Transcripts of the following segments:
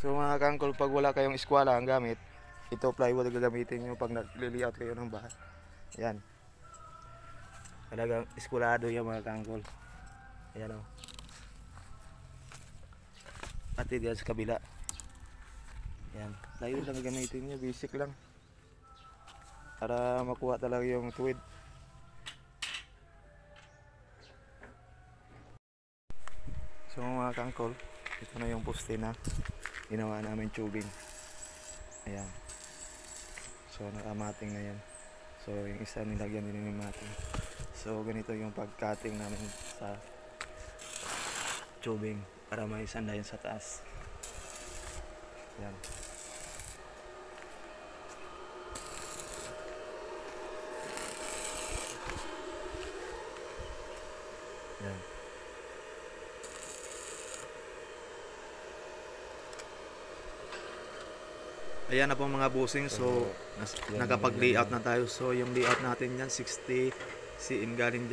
So mga kangkol, pag wala kayong eskwela ang gamit, ito plywood gagamitin nyo pag nag-layout kayo ng bahay. Yan. Talagang eskwelado yan mga kangkol. Ayan o. At diyan sa kabila. Yan. Plywood lang gagamitin nyo, basic lang. Para makuha talaga yung tuwid. So mga kangkol, ito na yung poste na ginawa namin tubing. Ayan. So nakamating na yan. So yung isa nilagyan din yung mating. So ganito yung pag-cutting namin sa tubing para may sandayan sa taas. Ayan. Ayan. Ayan na po mga busing. So nakapag-layout na tayo. So yung layout natin yan 60 cm galing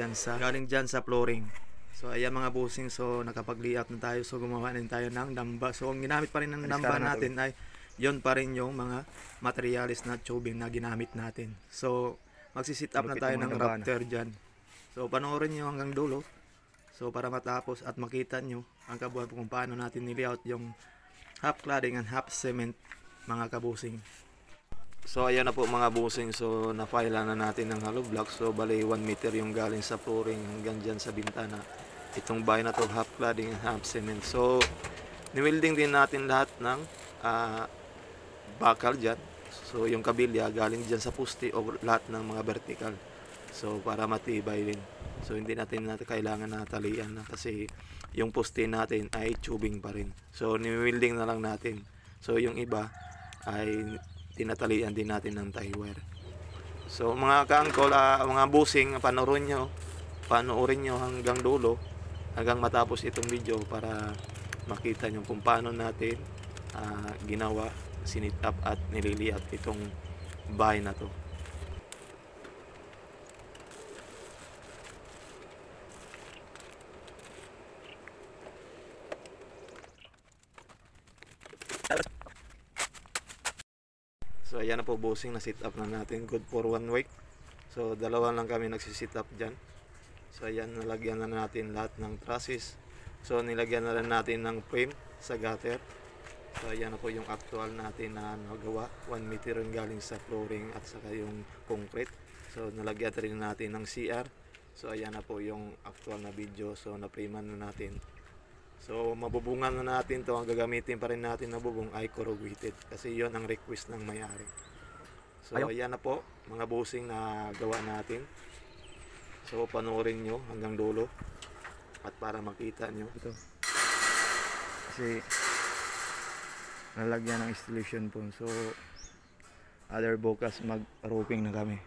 dyan sa flooring. So ayan mga busing. So nakapag-layout na tayo. So gumawa din tayo ng damba. So ang ginamit pa rin ng damba natin ay yon pa rin yung mga materials na tubing na ginamit natin. So magsisit up na tayo ng rafter dyan. So panoorin nyo hanggang dulo. So para matapos at makita nyo ang kabuuan kung paano natin nilayout yung half cladding and half cement mga kabusing. So ayan na po mga busing. So na-file na natin ng hollow block. So bali 1 meter yung galing sa flooring hanggang dyan sa bintana. Itong bahay na to half cladding and half cement. So ni-welding din natin lahat ng bakal dyan. So yung kabilya galing dyan sa poste o lahat ng mga vertical. So para matibay din. So hindi natin kailangan na talian na kasi yung poste natin ay tubing pa rin. So ni-welding na lang natin. So yung iba ay tinatalian din natin ng tie wire. So mga kaangkol, mga busing, panoorin nyo hanggang dulo, hanggang matapos itong video para makita nyo kung paano natin ginawa, sinit up at nililiat itong bahay na to. So ayan na po busing, na sit up na natin, good for 1 week. So dalawa lang kami nagsisit up dyan. So ayan, nalagyan na natin lahat ng trusses. So nilagyan na rin natin ng frame sa gutter. So ayan na po yung actual natin na nagawa, 1 meter yung galing sa flooring at saka yung concrete. So nalagyan rin natin ng CR. So ayan na po yung actual na video. So na-framean na natin. So mabubungan na natin to. Ang gagamitin pa rin natin na bubong ay corrugated kasi yon ang request ng may-ari. So ayan na po mga busing na gawa natin. So panoorin nyo hanggang dulo at para makita nyo ito. Kasi nalagyan ng installation foam. So other bukas mag-roofing na kami.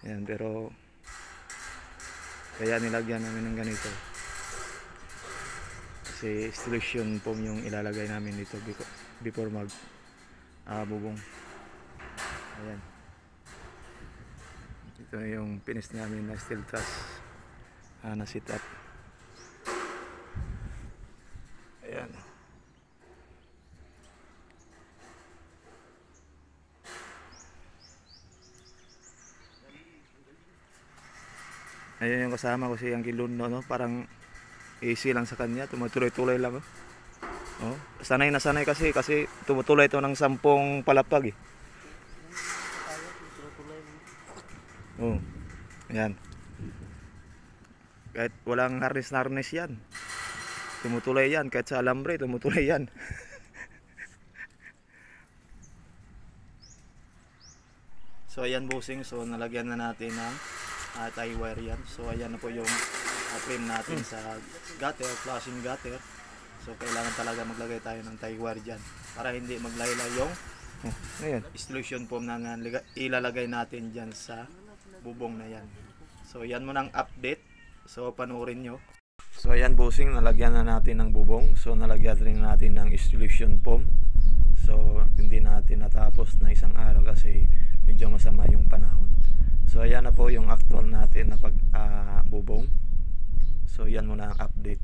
Ayan, pero kaya nilagyan namin ng ganito. Kasi installation foam yung ilalagay namin dito before mag bubong. Ayan. Ito yung finish namin na steel truss na sit up. Ayan. Ayan yung kasama ko si Uncle Luno, no? Parang easy lang sa kanya, tumutuloy-tuloy lang. Oh, sanay na sanay kasi tumutuloy ito ng 10 palapag eh. Oh, ayan. Kahit walang harness yan, tumutuloy yan. Kahit sa alambre, tumutuloy yan. So ayan busing, so nalagyan na natin ng tie wire yan. So ayan na po yung frame natin sa gutter, flashing gutter. So kailangan talaga maglagay tayo ng tie wire dyan para hindi maglayla yung installation foam na ilalagay natin dyan sa bubong na yan. So yan muna ang update. So panoorin nyo. So ayan busing, nalagyan na natin ng bubong. So nalagyan rin natin ng installation foam. So hindi natin natapos na isang araw kasi medyo masama yung panahon. So ayan na po yung actual natin na bubong. So yan muna ang update.